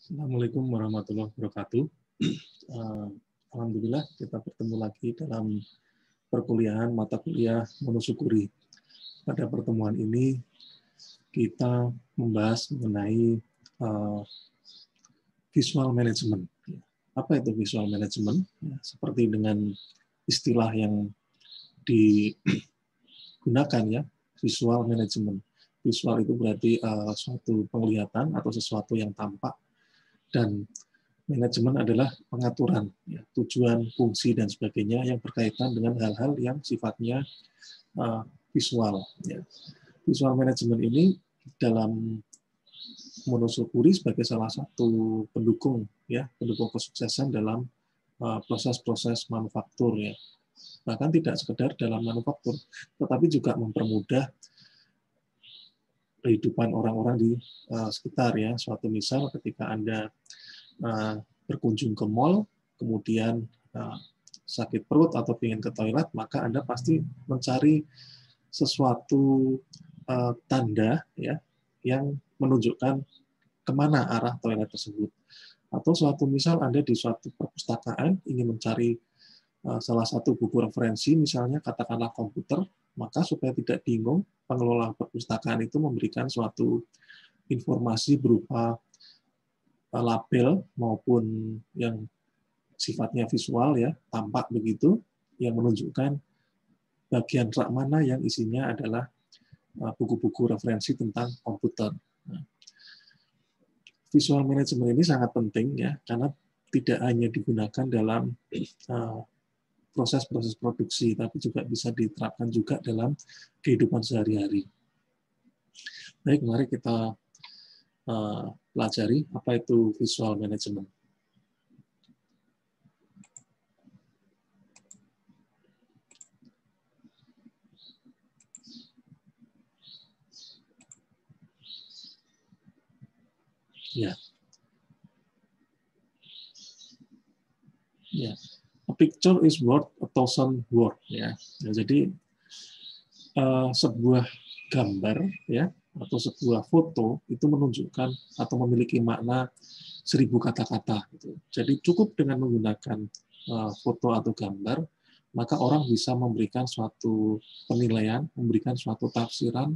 Assalamualaikum warahmatullahi wabarakatuh. Alhamdulillah kita bertemu lagi dalam perkuliahan mata kuliah monosyukuri. Pada pertemuan ini kita membahas mengenai visual management. Apa itu visual management? Seperti dengan istilah yang digunakan ya, visual management. Visual itu berarti suatu penglihatan atau sesuatu yang tampak, dan manajemen adalah pengaturan, ya, tujuan, fungsi, dan sebagainya yang berkaitan dengan hal-hal yang sifatnya visual. Ya. Visual management ini dalam monosyukuri sebagai salah satu pendukung, ya, pendukung kesuksesan dalam proses-proses manufaktur. Ya. Bahkan tidak sekedar dalam manufaktur, tetapi juga mempermudah kehidupan orang-orang di sekitar. Ya. Suatu misal ketika Anda berkunjung ke mall, kemudian sakit perut atau ingin ke toilet, maka Anda pasti mencari sesuatu tanda ya yang menunjukkan kemana arah toilet tersebut. Atau suatu misal Anda di suatu perpustakaan ingin mencari salah satu buku referensi, misalnya katakanlah komputer, maka supaya tidak bingung, pengelola perpustakaan itu memberikan suatu informasi berupa label maupun yang sifatnya visual ya, tampak begitu, yang menunjukkan bagian rak mana yang isinya adalah buku-buku referensi tentang komputer. Nah, visual management ini sangat penting ya, karena tidak hanya digunakan dalam proses-proses produksi, tapi juga bisa diterapkan juga dalam kehidupan sehari-hari. Baik, mari kita pelajari apa itu visual management. Ya. Ya. A picture is worth a thousand words. Ya. Nah, jadi sebuah gambar ya atau sebuah foto itu menunjukkan atau memiliki makna 1000 kata-kata. Gitu. Jadi cukup dengan menggunakan foto atau gambar, maka orang bisa memberikan suatu penilaian, memberikan suatu tafsiran,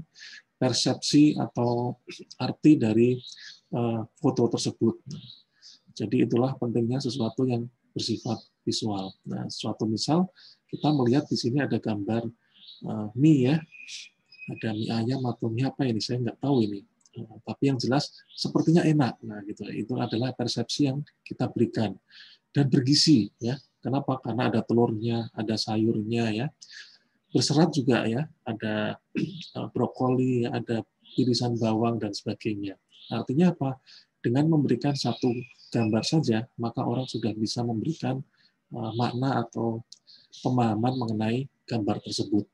persepsi atau arti dari foto tersebut. Jadi itulah pentingnya sesuatu yang bersifat visual. Nah, suatu misal kita melihat di sini ada gambar mie ya, ada mie ayam atau mie apa ini, saya nggak tahu ini. Tapi yang jelas sepertinya enak. Nah, gitu. Itu adalah persepsi yang kita berikan dan bergizi ya. Kenapa? Karena ada telurnya, ada sayurnya ya. Berserat juga ya, ada brokoli, ada irisan bawang dan sebagainya. Artinya apa? Dengan memberikan satu gambar saja, maka orang sudah bisa memberikan makna atau pemahaman mengenai gambar tersebut.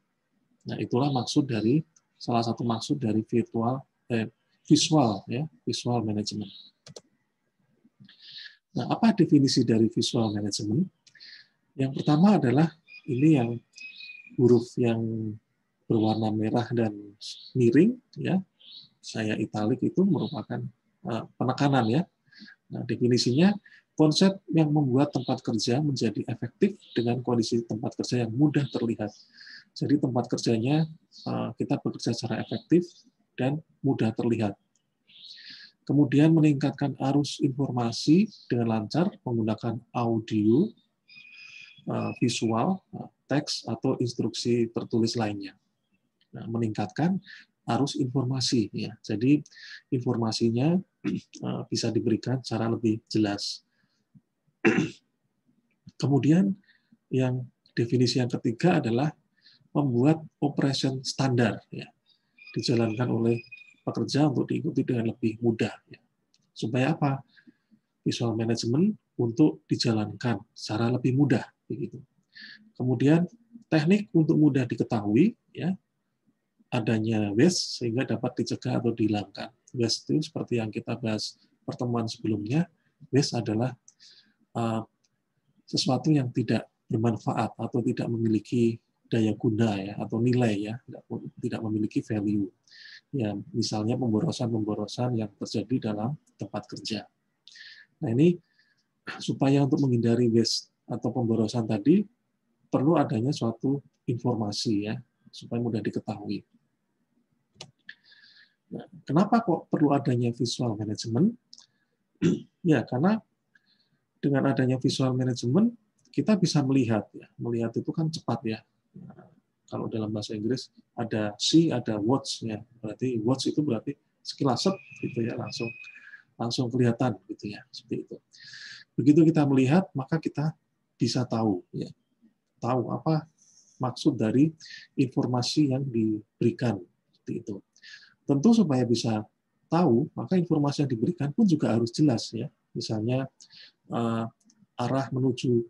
Nah, itulah maksud dari salah satu maksud dari visual ya, visual management. Nah, apa definisi dari visual management? Yang pertama adalah ini yang huruf yang berwarna merah dan miring ya. Saya italik itu merupakan penekanan ya. Nah, definisinya konsep yang membuat tempat kerja menjadi efektif dengan kondisi tempat kerja yang mudah terlihat. Jadi tempat kerjanya kita bekerja secara efektif dan mudah terlihat. Kemudian meningkatkan arus informasi dengan lancar menggunakan audio, visual, teks, atau instruksi tertulis lainnya. Nah, meningkatkan arus informasi. Ya. Jadi informasinya bisa diberikan secara lebih jelas. Kemudian yang definisi yang ketiga adalah membuat operation standar. Ya. Dijalankan oleh pekerja untuk diikuti dengan lebih mudah. Ya. Supaya apa? Visual management untuk dijalankan secara lebih mudah. Begitu. Kemudian teknik untuk mudah diketahui, ya, adanya waste sehingga dapat dicegah atau dihilangkan. Waste itu seperti yang kita bahas pertemuan sebelumnya, waste adalah sesuatu yang tidak bermanfaat atau tidak memiliki daya guna ya atau nilai ya, tidak memiliki value. Ya, misalnya pemborosan-pemborosan yang terjadi dalam tempat kerja. Nah, ini supaya untuk menghindari waste atau pemborosan tadi, perlu adanya suatu informasi ya, supaya mudah diketahui. Nah, kenapa kok perlu adanya visual management? Ya, karena dengan adanya visual management, kita bisa melihat. Ya. Melihat itu kan cepat ya. Nah, kalau dalam bahasa Inggris ada see, ada watch ya. Berarti watch itu berarti sekilas gitu ya, langsung kelihatan gitu ya, seperti itu. Begitu kita melihat, maka kita bisa tahu ya. Tahu apa maksud dari informasi yang diberikan seperti itu. Tentu supaya bisa tahu, maka informasi yang diberikan pun juga harus jelas ya. Misalnya arah menuju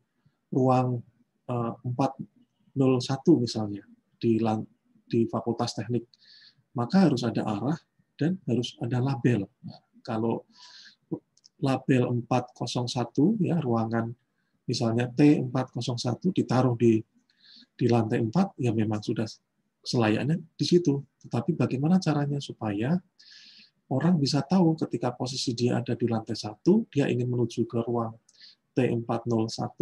ruang 401 misalnya di Fakultas Teknik, maka harus ada arah dan harus ada label. Nah, kalau label 401 ya ruangan misalnya T401 ditaruh di lantai 4 ya memang sudah selayaknya di situ. Tetapi bagaimana caranya supaya orang bisa tahu ketika posisi dia ada di lantai 1, dia ingin menuju ke ruang T401,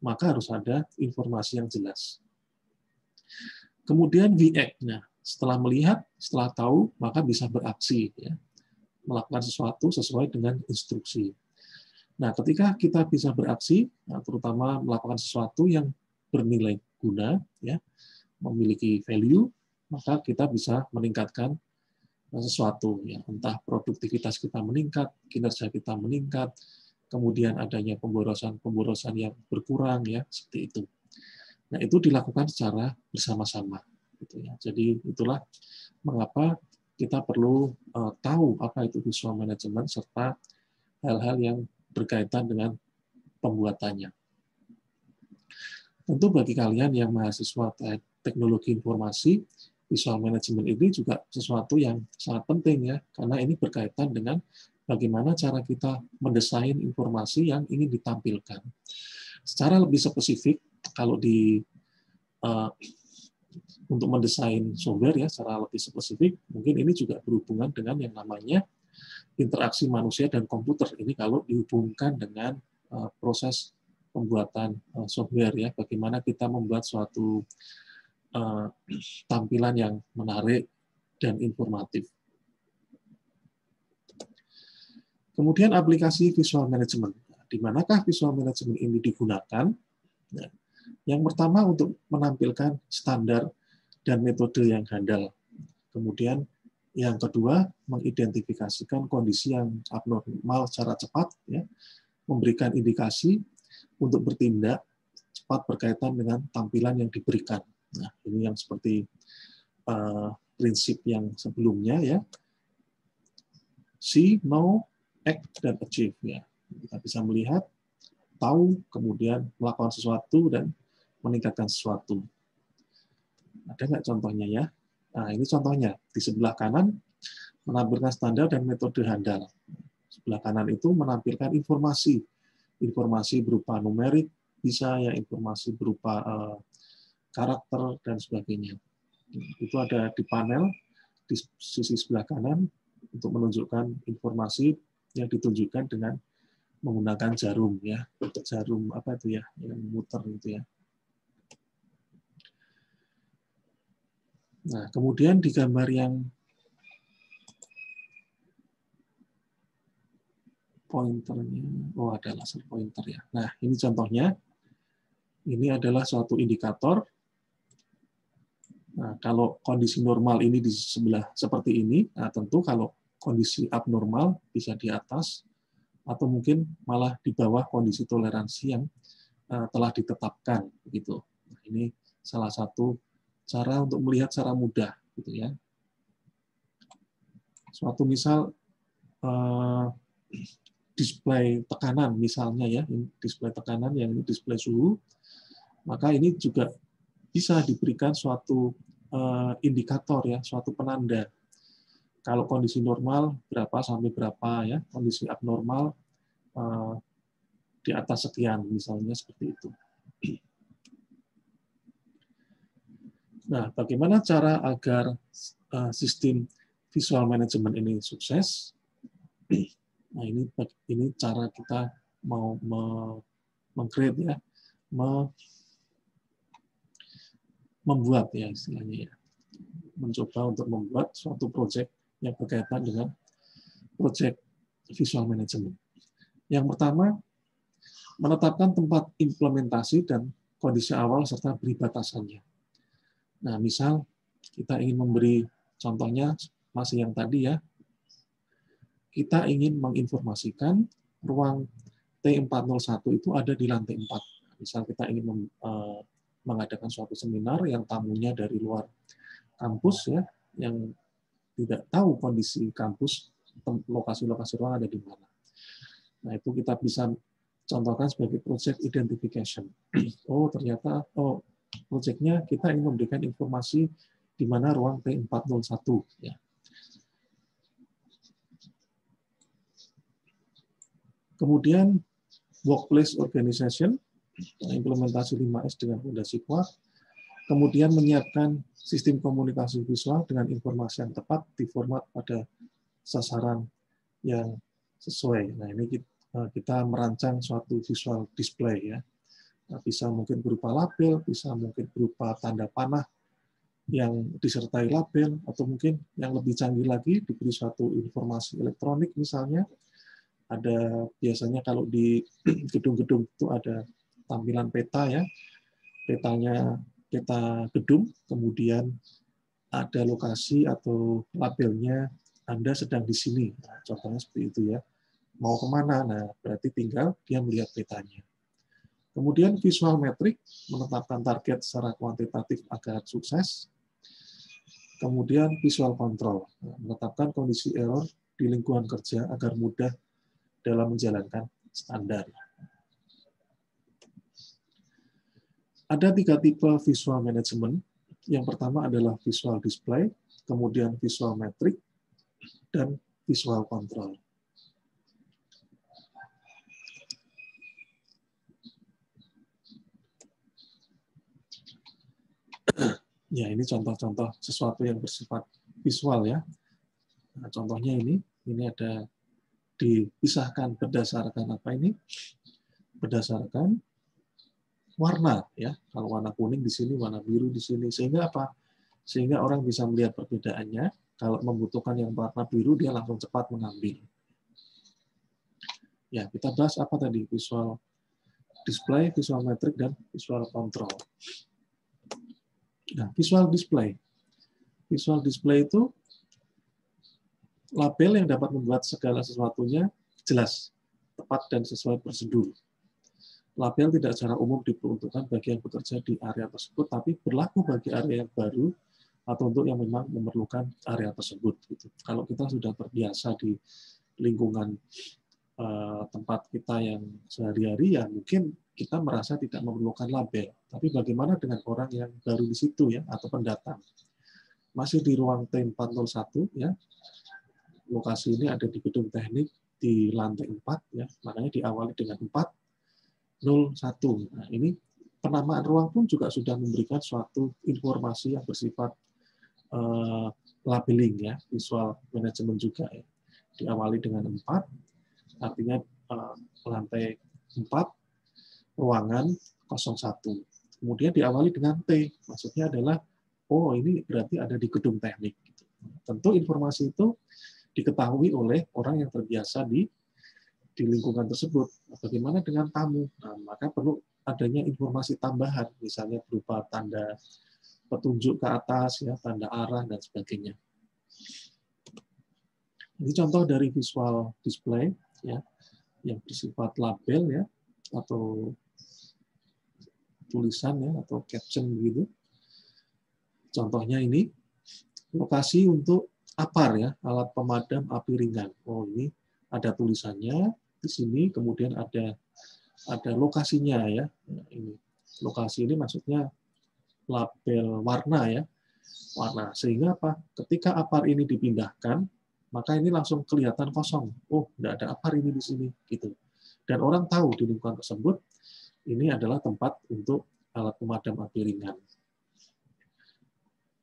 maka harus ada informasi yang jelas. Kemudian VX, nah setelah melihat, setelah tahu, maka bisa beraksi, ya, melakukan sesuatu sesuai dengan instruksi. Nah, ketika kita bisa beraksi, nah, terutama melakukan sesuatu yang bernilai guna, ya, memiliki value, maka kita bisa meningkatkan sesuatu, ya, entah produktivitas kita meningkat, kinerja kita meningkat, kemudian adanya pemborosan yang berkurang, ya, seperti itu. Nah, itu dilakukan secara bersama-sama, gitu ya. Jadi itulah mengapa kita perlu tahu apa itu visual management serta hal-hal yang berkaitan dengan pembuatannya. Tentu bagi kalian yang mahasiswa teknologi informasi, visual management ini juga sesuatu yang sangat penting ya, karena ini berkaitan dengan bagaimana cara kita mendesain informasi yang ingin ditampilkan. Secara lebih spesifik, kalau untuk mendesain software ya, secara lebih spesifik, mungkin ini juga berhubungan dengan yang namanya interaksi manusia dan komputer. Ini kalau dihubungkan dengan proses pembuatan software ya, bagaimana kita membuat suatu tampilan yang menarik dan informatif. Kemudian aplikasi visual management. Di manakah visual management ini digunakan? Nah, yang pertama untuk menampilkan standar dan metode yang handal. Kemudian yang kedua mengidentifikasikan kondisi yang abnormal secara cepat, ya, memberikan indikasi untuk bertindak cepat berkaitan dengan tampilan yang diberikan. Nah, ini yang seperti prinsip yang sebelumnya ya. See, know, act, dan achieve. Ya. Kita bisa melihat, tahu, kemudian melakukan sesuatu, dan meningkatkan sesuatu. Ada nggak contohnya ya? Nah, ini contohnya. Di sebelah kanan, menampilkan standar dan metode handal. Sebelah kanan itu menampilkan informasi. Informasi berupa numerik, bisa ya informasi berupa karakter, dan sebagainya. Itu ada di panel di sisi sebelah kanan untuk menunjukkan informasi yang ditunjukkan dengan menggunakan jarum ya, untuk jarum apa itu ya, yang muter gitu ya. Nah, kemudian di gambar yang pointernya, oh ada laser pointer ya. Nah, ini contohnya. Ini adalah suatu indikator. Nah, kalau kondisi normal ini di sebelah seperti ini, nah tentu kalau kondisi abnormal bisa di atas, atau mungkin malah di bawah kondisi toleransi yang telah ditetapkan. Begitu. Nah, ini salah satu cara untuk melihat secara mudah. Gitu ya. Suatu misal, display tekanan misalnya ya, display tekanan yang ini display suhu, maka ini juga bisa diberikan suatu indikator ya, suatu penanda. Kalau kondisi normal berapa sampai berapa ya, kondisi abnormal di atas sekian misalnya seperti itu. Nah, bagaimana cara agar sistem visual management ini sukses? Nah, ini cara kita mau meng-create ya, membuat ya istilahnya ya. Mencoba untuk membuat suatu project yang berkaitan dengan project visual management. Yang pertama, menetapkan tempat implementasi dan kondisi awal serta beri batasannya. Nah, misal kita ingin memberi contohnya masih yang tadi ya, kita ingin menginformasikan ruang T401 itu ada di lantai 4. Misal kita ingin mengadakan suatu seminar yang tamunya dari luar kampus ya, yang tidak tahu kondisi kampus, lokasi-lokasi ruang ada di mana. Nah, itu kita bisa contohkan sebagai project identification. Oh, ternyata projectnya kita ingin memberikan informasi di mana ruang T401 ya. Kemudian workplace organization, implementasi 5S dengan fondasi kuat. Kemudian menyiapkan sistem komunikasi visual dengan informasi yang tepat di format pada sasaran yang sesuai. Nah, ini kita merancang suatu visual display ya. Nah, bisa mungkin berupa label, bisa mungkin berupa tanda panah yang disertai label, atau mungkin yang lebih canggih lagi diberi suatu informasi elektronik misalnya. Ada biasanya kalau di gedung-gedung itu ada tampilan peta ya, petanya peta gedung, kemudian ada lokasi atau labelnya Anda sedang di sini. Nah, contohnya seperti itu ya. Mau kemana? Nah, berarti tinggal dia melihat petanya. Kemudian visual metrik, menetapkan target secara kuantitatif agar sukses. Kemudian visual control, menetapkan kondisi error di lingkungan kerja agar mudah dalam menjalankan standar. Ada 3 tipe visual management. Yang pertama adalah visual display, kemudian visual metrik, dan visual control. Ya, ini contoh-contoh sesuatu yang bersifat visual ya. Nah, contohnya ini ada dipisahkan berdasarkan apa ini? Berdasarkan warna ya. Kalau warna kuning di sini, warna biru di sini. Sehingga apa? Sehingga orang bisa melihat perbedaannya. Kalau membutuhkan yang warna biru, dia langsung cepat mengambil. Ya, kita bahas apa tadi? Visual display, visual metrik, dan visual control. Nah, visual display. Visual display itu label yang dapat membuat segala sesuatunya jelas, tepat, dan sesuai prosedur. Label tidak secara umum diperuntukkan bagi yang bekerja di area tersebut, tapi berlaku bagi area yang baru atau untuk yang memang memerlukan area tersebut. Gitu. Kalau kita sudah terbiasa di lingkungan tempat kita yang sehari-hari, ya mungkin kita merasa tidak memerlukan label. Tapi bagaimana dengan orang yang baru di situ ya, atau pendatang? Masih di ruang T401 ya. Lokasi ini ada di gedung teknik di lantai 4 ya, makanya diawali dengan 401. Nah, ini penamaan ruang pun juga sudah memberikan suatu informasi yang bersifat labeling ya, visual management juga ya. Diawali dengan 4, artinya lantai 4, ruangan 01. Kemudian diawali dengan T, maksudnya adalah oh ini berarti ada di gedung teknik. Tentu informasi itu diketahui oleh orang yang terbiasa di lingkungan tersebut. Bagaimana dengan tamu? Nah, maka perlu adanya informasi tambahan, misalnya berupa tanda petunjuk ke atas, ya, tanda arah dan sebagainya. Ini contoh dari visual display, ya, yang bersifat label, ya, atau tulisan, ya, atau caption begitu. Contohnya ini lokasi untuk APAR ya, alat pemadam api ringan. Oh, ini ada tulisannya di sini, kemudian ada lokasinya ya. Ini lokasi ini maksudnya label warna ya, warna. Sehingga apa? Ketika APAR ini dipindahkan, maka ini langsung kelihatan kosong. Oh, tidak ada APAR ini di sini, gitu. Dan orang tahu di lingkungan tersebut ini adalah tempat untuk alat pemadam api ringan.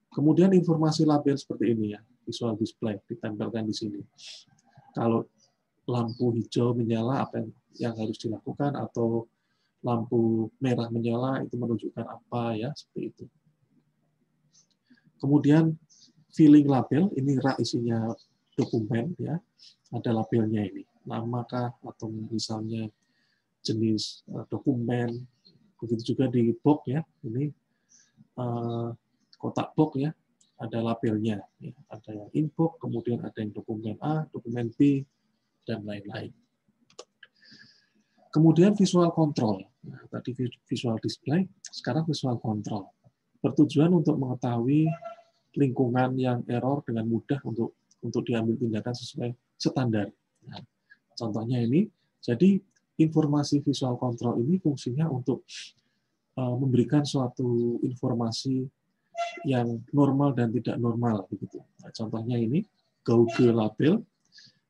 Kemudian informasi label seperti ini ya, visual display ditempelkan di sini. Kalau lampu hijau menyala apa yang harus dilakukan, atau lampu merah menyala itu menunjukkan apa ya, seperti itu. Kemudian filling label, ini rak isinya dokumen ya, ada labelnya ini, namakah atau misalnya jenis dokumen. Begitu juga di box ya, ini kotak box ya, ada labelnya, ya. Ada yang inbox, kemudian ada yang dokumen A, dokumen B, dan lain-lain. Kemudian visual control. Nah, tadi visual display, sekarang visual control. Bertujuan untuk mengetahui lingkungan yang error dengan mudah untuk diambil tindakan sesuai standar. Nah, contohnya ini, jadi informasi visual control ini fungsinya untuk memberikan suatu informasi yang normal dan tidak normal begitu. Nah, contohnya ini gauge label,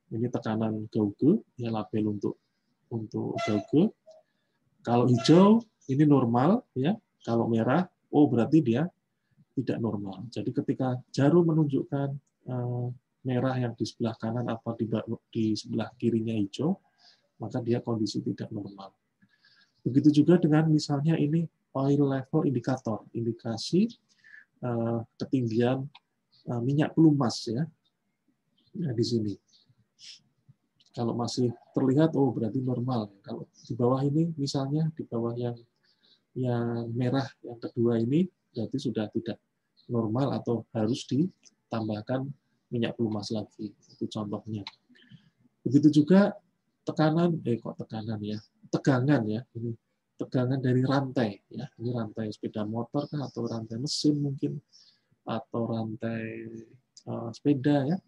ini tekanan gauge, ya label untuk gauge. Kalau hijau ini normal ya, kalau merah oh berarti dia tidak normal. Jadi ketika jarum menunjukkan merah yang di sebelah kanan atau di sebelah kirinya hijau, maka dia kondisi tidak normal. Begitu juga dengan misalnya ini oil level indikator, indikasi ketinggian minyak pelumas ya. Nah, di sini. Kalau masih terlihat oh berarti normal. Kalau di bawah ini misalnya di bawah yang merah yang kedua ini berarti sudah tidak normal atau harus ditambahkan minyak pelumas lagi. Itu contohnya. Begitu juga tegangan ya. Tegangan ya. Ini tegangan dari rantai ya. Ini rantai sepeda motor kan, atau rantai mesin mungkin, atau rantai sepeda ya.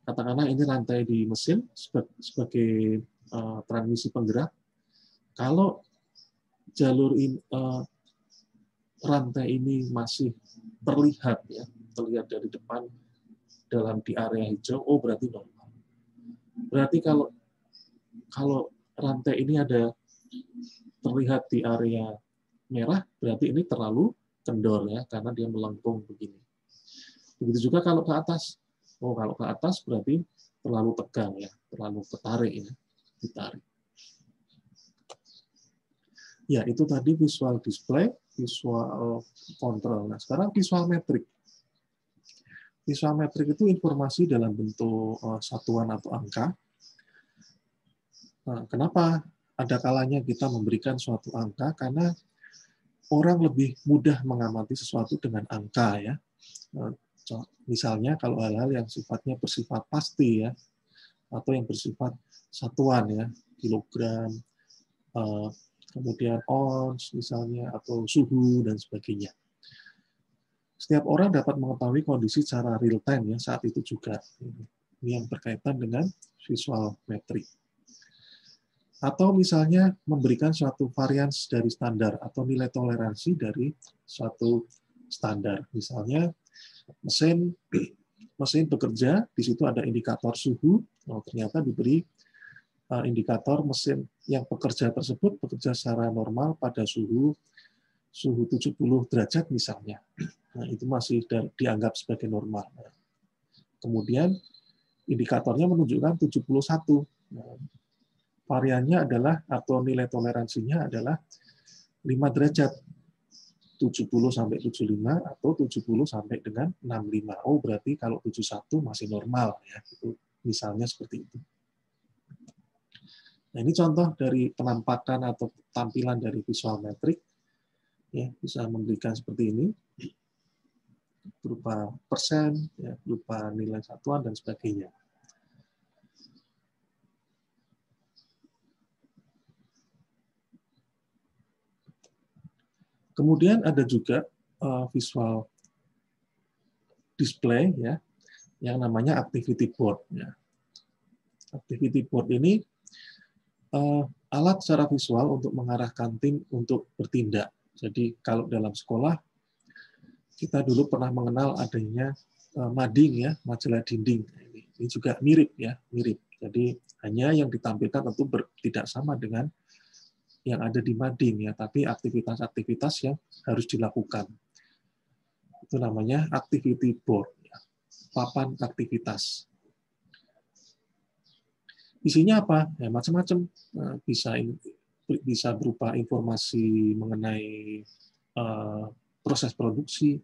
Katakanlah ini rantai di mesin sebagai transmisi penggerak. Kalau jalur rantai ini masih terlihat ya, terlihat dari depan di area hijau, oh berarti normal. Berarti kalau rantai ini ada terlihat di area merah, berarti ini terlalu kendor ya, karena dia melengkung begini. Begitu juga kalau ke atas. Oh, kalau ke atas berarti terlalu tegang ya, terlalu ketarik ya, ditarik. Ya, itu tadi visual display, visual control. Nah, sekarang visual metrik. Visual metrik itu informasi dalam bentuk satuan atau angka. Nah, kenapa ada kalanya kita memberikan suatu angka? Karena orang lebih mudah mengamati sesuatu dengan angka ya. Misalnya kalau hal-hal yang sifatnya bersifat pasti ya, atau yang bersifat satuan ya, kilogram, kemudian ons misalnya, atau suhu dan sebagainya. Setiap orang dapat mengetahui kondisi secara real time ya saat itu juga. Ini yang berkaitan dengan visual metrik. Atau misalnya memberikan suatu varians dari standar atau nilai toleransi dari suatu standar. Misalnya mesin bekerja, di situ ada indikator suhu, ternyata diberi indikator mesin yang bekerja tersebut bekerja secara normal pada suhu 70 derajat misalnya. Nah, itu masih dianggap sebagai normal. Kemudian indikatornya menunjukkan 71. Nah, variannya adalah atau nilai toleransinya adalah 5 derajat. 70 sampai 75 atau 70 sampai dengan 65. Oh, berarti kalau 71 masih normal ya. Itu misalnya seperti itu. Nah, ini contoh dari penampakan atau tampilan dari visual metrik. Ya, bisa memberikan seperti ini. Berupa persen, ya, berupa nilai satuan dan sebagainya. Kemudian ada juga visual display ya, yang namanya activity board. Ya. Activity board ini alat secara visual untuk mengarahkan tim untuk bertindak. Jadi kalau dalam sekolah kita dulu pernah mengenal adanya mading ya, majalah dinding. Ini juga mirip ya, mirip. Jadi hanya yang ditampilkan tentu tidak sama dengan yang ada di mading ya, tapi aktivitas-aktivitas yang harus dilakukan. Itu namanya activity board, ya. Papan aktivitas. Isinya apa? Ya, macam-macam. Bisa berupa informasi mengenai proses produksi,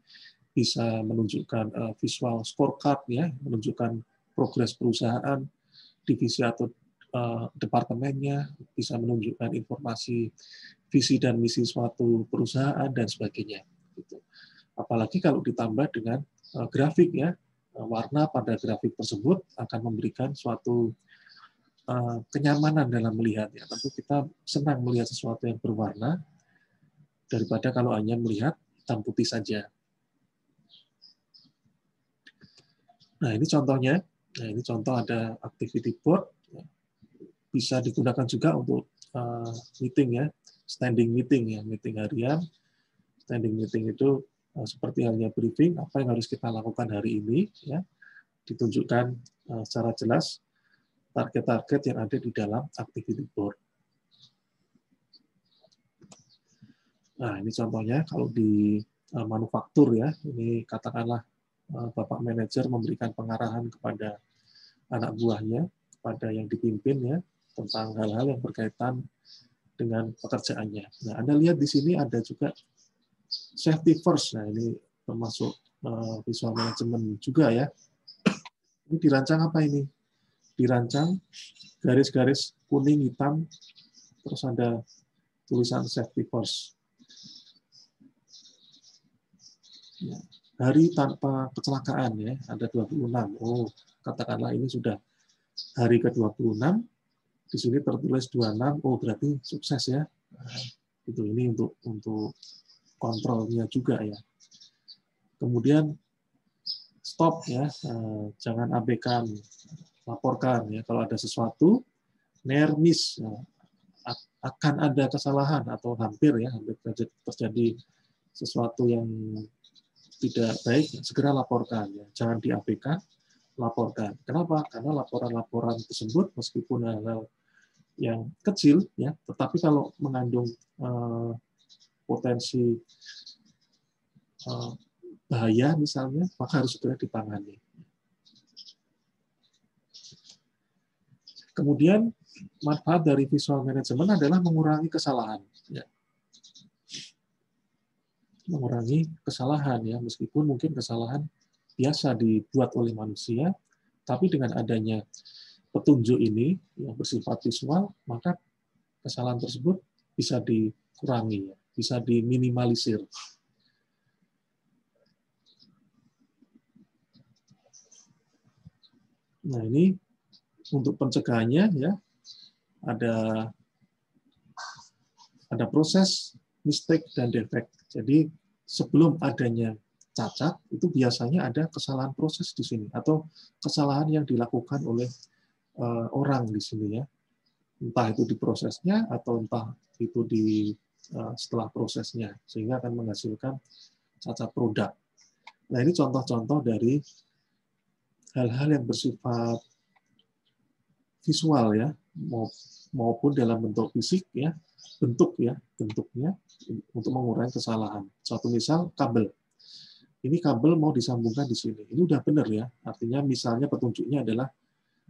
bisa menunjukkan visual scorecard, ya, menunjukkan progres perusahaan, divisi atau departemennya, bisa menunjukkan informasi visi dan misi suatu perusahaan dan sebagainya. Gitu. Apalagi kalau ditambah dengan grafik, ya, warna pada grafik tersebut akan memberikan suatu kenyamanan dalam melihat. Ya. Tentu kita senang melihat sesuatu yang berwarna daripada kalau hanya melihat hitam putih saja. Nah, ini contohnya. Nah, ini contoh ada activity board. Bisa digunakan juga untuk meeting, ya, standing meeting, ya, meeting harian. Standing meeting itu seperti halnya briefing, apa yang harus kita lakukan hari ini, ya, ditunjukkan secara jelas target-target yang ada di dalam activity board. Nah, ini contohnya kalau di manufaktur, ya, ini katakanlah Bapak manajer memberikan pengarahan kepada anak buahnya, kepada yang dipimpin, ya, tentang hal-hal yang berkaitan dengan pekerjaannya. Nah, Anda lihat di sini ada juga safety first. Nah, ini termasuk visual management juga, ya. Ini dirancang apa ini? Dirancang garis-garis kuning, hitam, terus ada tulisan safety first. Ya. Hari tanpa kecelakaan, ya, ada 26. Oh, katakanlah ini sudah hari ke-26, di sini tertulis 26, oh berarti sukses, ya. Nah, itu ini untuk kontrolnya juga, ya. Kemudian stop, ya, jangan abaikan, laporkan, ya, kalau ada sesuatu near miss, akan ada kesalahan atau hampir, ya, hampir terjadi sesuatu yang tidak baik, segera laporkan, ya. Jangan diabaikan, laporkan. Kenapa? Karena laporan-laporan tersebut meskipun hal-hal yang kecil, ya, tetapi kalau mengandung potensi bahaya misalnya, maka harus segera ditangani. Kemudian manfaat dari visual management adalah mengurangi kesalahan, ya. Mengurangi kesalahan, ya, meskipun mungkin kesalahan biasa dibuat oleh manusia, tapi dengan adanya petunjuk ini yang bersifat visual, maka kesalahan tersebut bisa dikurangi, ya, bisa diminimalisir. Nah, ini untuk pencegahannya, ya, ada proses mistake dan defect. Jadi sebelum adanya cacat itu biasanya ada kesalahan proses di sini atau kesalahan yang dilakukan oleh orang di sini, ya. Entah itu di prosesnya atau entah itu di setelah prosesnya, sehingga akan menghasilkan cacat produk. Nah, ini contoh-contoh dari hal-hal yang bersifat visual, ya, maupun dalam bentuk fisik, ya, bentuknya untuk mengurangi kesalahan. Suatu misal kabel. Ini kabel mau disambungkan di sini. Ini udah benar, ya. Artinya misalnya petunjuknya adalah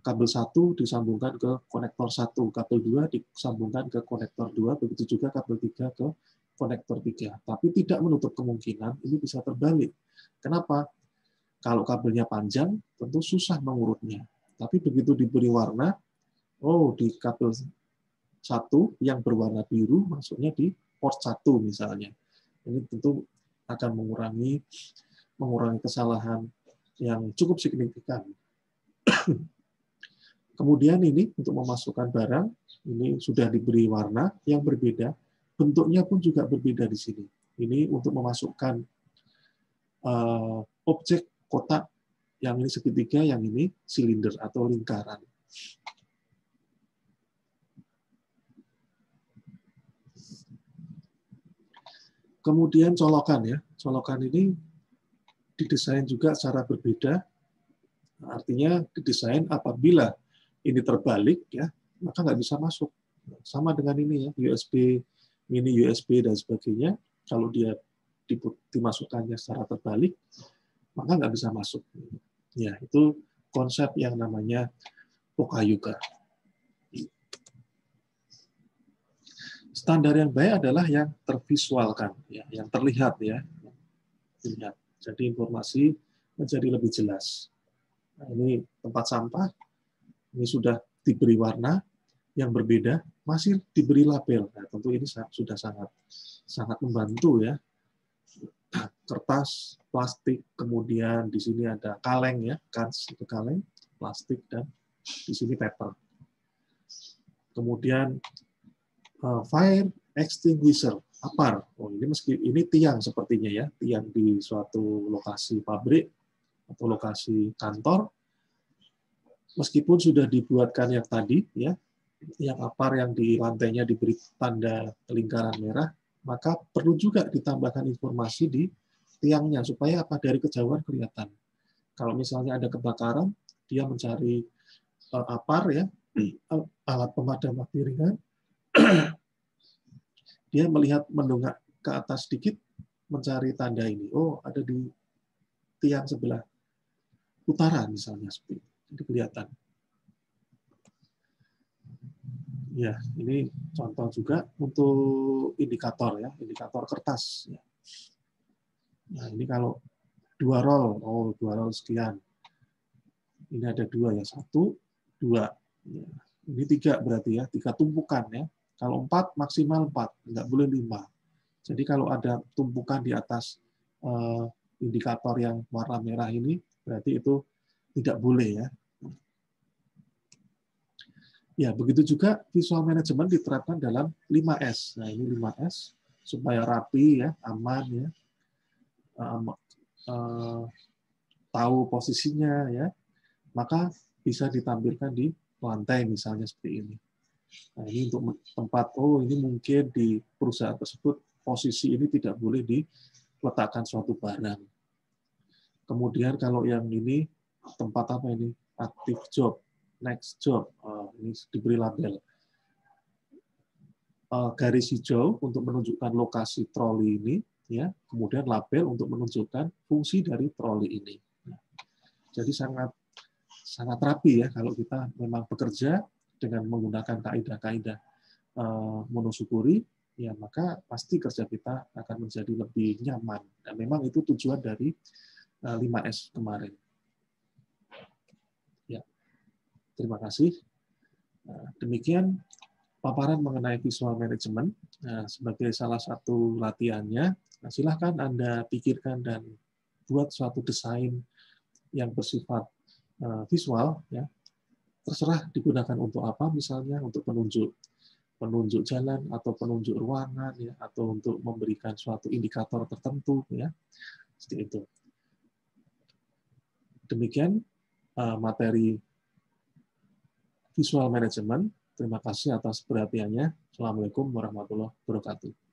kabel 1 disambungkan ke konektor 1, kabel 2 disambungkan ke konektor 2, begitu juga kabel 3 ke konektor 3. Tapi tidak menutup kemungkinan ini bisa terbalik. Kenapa? Kalau kabelnya panjang, tentu susah mengurutnya. Tapi begitu diberi warna, oh, di kabel 1 yang berwarna biru masuknya di port 1 misalnya. Ini tentu akan mengurangi kesalahan yang cukup signifikan. Kemudian ini untuk memasukkan barang, ini sudah diberi warna yang berbeda, bentuknya pun juga berbeda di sini. Ini untuk memasukkan objek kotak, yang ini segitiga, yang ini silinder atau lingkaran. Kemudian colokan, ya. Colokan ini didesain juga secara berbeda. Artinya didesain apabila ini terbalik, ya, maka nggak bisa masuk. Sama dengan ini, ya, USB, mini USB dan sebagainya. Kalau dia dimasukkannya secara terbalik, maka nggak bisa masuk. Ya, itu konsep yang namanya Pokayuka. Standar yang baik adalah yang tervisualkan, ya, yang terlihat, ya, terlihat. Jadi informasi menjadi lebih jelas. Nah, ini tempat sampah, ini sudah diberi warna yang berbeda, masih diberi label. Nah, tentu ini sudah sangat membantu, ya. Kertas, plastik, kemudian di sini ada kaleng, ya, kans itu kaleng, plastik, dan di sini paper. Kemudian fire extinguisher, APAR. Oh, ini tiang sepertinya, ya, tiang di suatu lokasi pabrik atau lokasi kantor. Meskipun sudah dibuatkan yang tadi, ya, yang APAR yang di lantainya diberi tanda lingkaran merah, maka perlu juga ditambahkan informasi di tiangnya supaya apa, dari kejauhan kelihatan. Kalau misalnya ada kebakaran, dia mencari APAR, ya, alat pemadam api ringan. Dia melihat, mendongak ke atas sedikit, mencari tanda ini. Oh, ada di tiang sebelah utara misalnya, seperti itu. Jadi kelihatan. Ya, ini contoh juga untuk indikator, ya, indikator kertas. Nah, ini kalau 2 roll, oh 2 roll sekian. Ini ada 2, ya, 1, 2. Ya. Ini 3 berarti, ya, 3 tumpukan, ya. Kalau 4 maksimal 4, nggak boleh 5. Jadi kalau ada tumpukan di atas indikator yang warna merah ini, berarti itu tidak boleh, ya. Ya, begitu juga visual management diterapkan dalam 5S. Nah, ini 5S supaya rapi, ya, aman, ya. Tahu posisinya, ya. Maka bisa ditampilkan di lantai misalnya seperti ini. Nah, ini untuk tempat, oh ini mungkin di perusahaan tersebut posisi ini tidak boleh diletakkan suatu barang. Kemudian kalau yang ini tempat apa ini? Active job, next job. Ini diberi label. Garis hijau untuk menunjukkan lokasi troli ini, ya. Kemudian label untuk menunjukkan fungsi dari troli ini. Nah, jadi sangat rapi, ya, kalau kita memang bekerja dengan menggunakan kaidah-kaidah monosyukuri, ya, maka pasti kerja kita akan menjadi lebih nyaman. Dan memang itu tujuan dari 5S kemarin. Ya, terima kasih. Demikian paparan mengenai visual management. Sebagai salah satu latihannya, silahkan Anda pikirkan dan buat suatu desain yang bersifat visual, ya. Terserah digunakan untuk apa, misalnya untuk penunjuk jalan atau penunjuk ruangan, ya, atau untuk memberikan suatu indikator tertentu, ya, seperti itu. Demikian materi visual management. Terima kasih atas perhatiannya. Assalamualaikum warahmatullahi wabarakatuh.